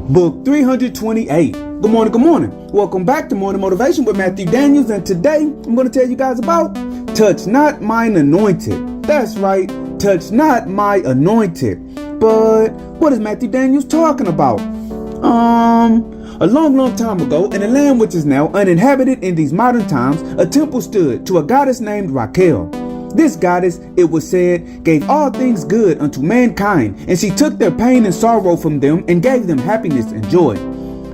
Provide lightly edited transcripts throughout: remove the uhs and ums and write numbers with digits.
Book 328. Good morning, good morning. Welcome back to Morning Motivation with Matthew Daniels, and today I'm going to tell you guys about Touch Not My Anointed. That's right, touch not my anointed. But what is Matthew Daniels talking about? A long time ago, in a land which is now uninhabited in these modern times, a temple stood to a goddess named Raquel. This goddess, it was said, gave all things good unto mankind, and she took their pain and sorrow from them and gave them happiness and joy.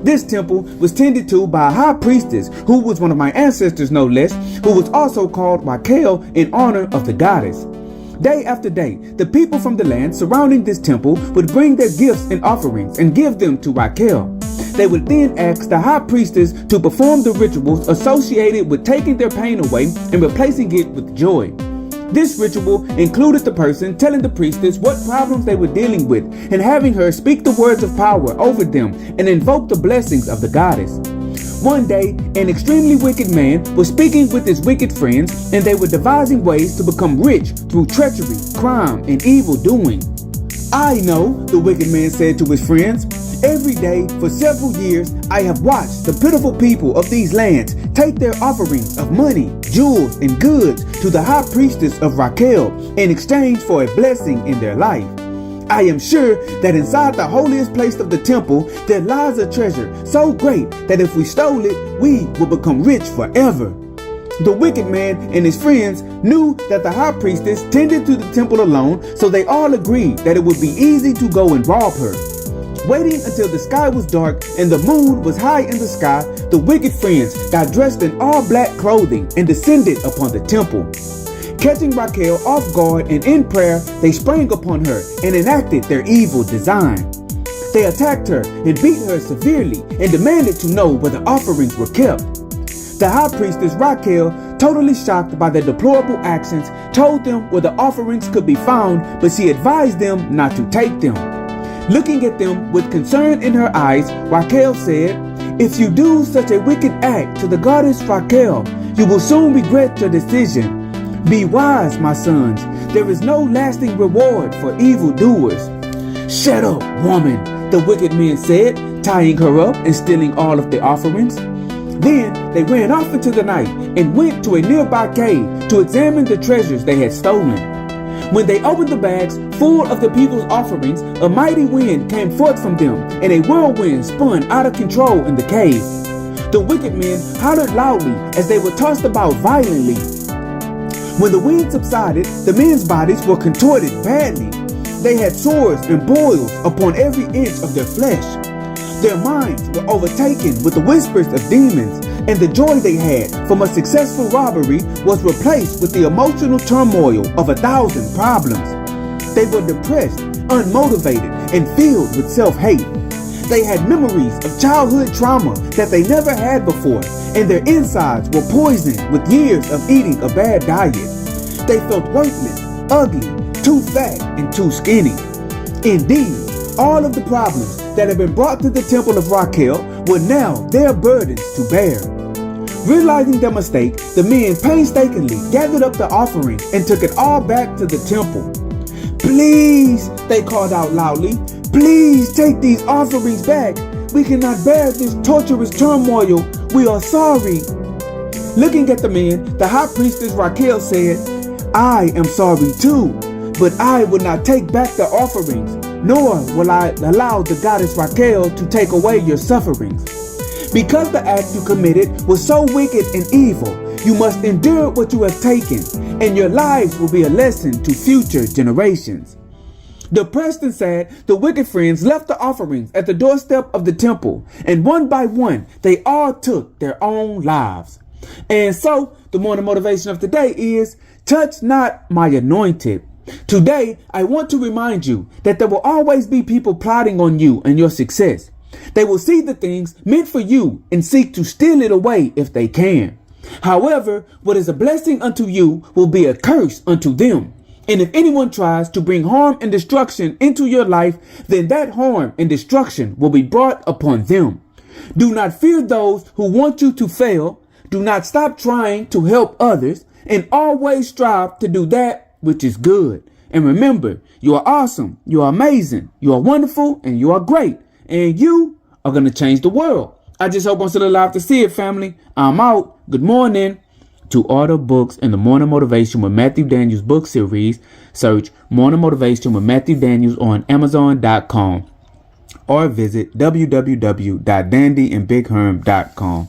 This temple was tended to by a high priestess, who was one of my ancestors no less, who was also called Raquel in honor of the goddess. Day after day, the people from the land surrounding this temple would bring their gifts and offerings and give them to Raquel. They would then ask the high priestess to perform the rituals associated with taking their pain away and replacing it with joy. This ritual included the person telling the priestess what problems they were dealing with and having her speak the words of power over them and invoke the blessings of the goddess. One day, an extremely wicked man was speaking with his wicked friends, and they were devising ways to become rich through treachery, crime, and evil doing. "I know," the wicked man said to his friends. "Every day for several years I have watched the pitiful people of these lands take their offerings of money, jewels, and goods to the high priestess of Raquel in exchange for a blessing in their life. I am sure that inside the holiest place of the temple there lies a treasure so great that if we stole it, we will become rich forever." The wicked man and his friends knew that the high priestess tended to the temple alone, so they all agreed that it would be easy to go and rob her. Waiting until the sky was dark and the moon was high in the sky, the wicked friends got dressed in all black clothing and descended upon the temple. Catching Raquel off guard and in prayer, they sprang upon her and enacted their evil design. They attacked her and beat her severely and demanded to know where the offerings were kept. The high priestess Raquel, totally shocked by their deplorable actions, told them where the offerings could be found, but she advised them not to take them. Looking at them with concern in her eyes, Raquel said, "If you do such a wicked act to the goddess Raquel, you will soon regret your decision. Be wise, my sons. There is no lasting reward for evildoers." "Shut up, woman," the wicked men said, tying her up and stealing all of the offerings. Then they ran off into the night and went to a nearby cave to examine the treasures they had stolen. When they opened the bags full of the people's offerings, a mighty wind came forth from them, and a whirlwind spun out of control in the cave. The wicked men hollered loudly as they were tossed about violently. When the wind subsided, the men's bodies were contorted badly. They had sores and boils upon every inch of their flesh. Their minds were overtaken with the whispers of demons, and the joy they had from a successful robbery was replaced with the emotional turmoil of 1,000 problems. They were depressed, unmotivated, and filled with self-hate. They had memories of childhood trauma that they never had before, and their insides were poisoned with years of eating a bad diet. They felt worthless, ugly, too fat, and too skinny. Indeed, all of the problems that had been brought to the temple of Raquel were now their burdens to bear. Realizing their mistake, the men painstakingly gathered up the offering and took it all back to the temple. "Please," they called out loudly, "please take these offerings back. We cannot bear this torturous turmoil. We are sorry." Looking at the men, the high priestess Raquel said, "I am sorry too, but I will not take back the offerings, nor will I allow the goddess Raquel to take away your sufferings. Because the act you committed was so wicked and evil, you must endure what you have taken, and your lives will be a lesson to future generations." Depressed and sad, the wicked friends left the offerings at the doorstep of the temple, and one by one, they all took their own lives. And so, the morning motivation of today is, touch not my anointed. Today, I want to remind you that there will always be people plotting on you and your success. They will see the things meant for you and seek to steal it away if they can. However, what is a blessing unto you will be a curse unto them. And if anyone tries to bring harm and destruction into your life, then that harm and destruction will be brought upon them. Do not fear those who want you to fail. Do not stop trying to help others, and always strive to do that which is good. And remember, you are awesome, you are amazing, you are wonderful, and you are great. And you are going to change the world. I just hope I'm still alive to see it, family. I'm out. Good morning. To order books in the Morning Motivation with Matthew Daniels book series, search Morning Motivation with Matthew Daniels on Amazon.com or visit www.dandyandbigherm.com.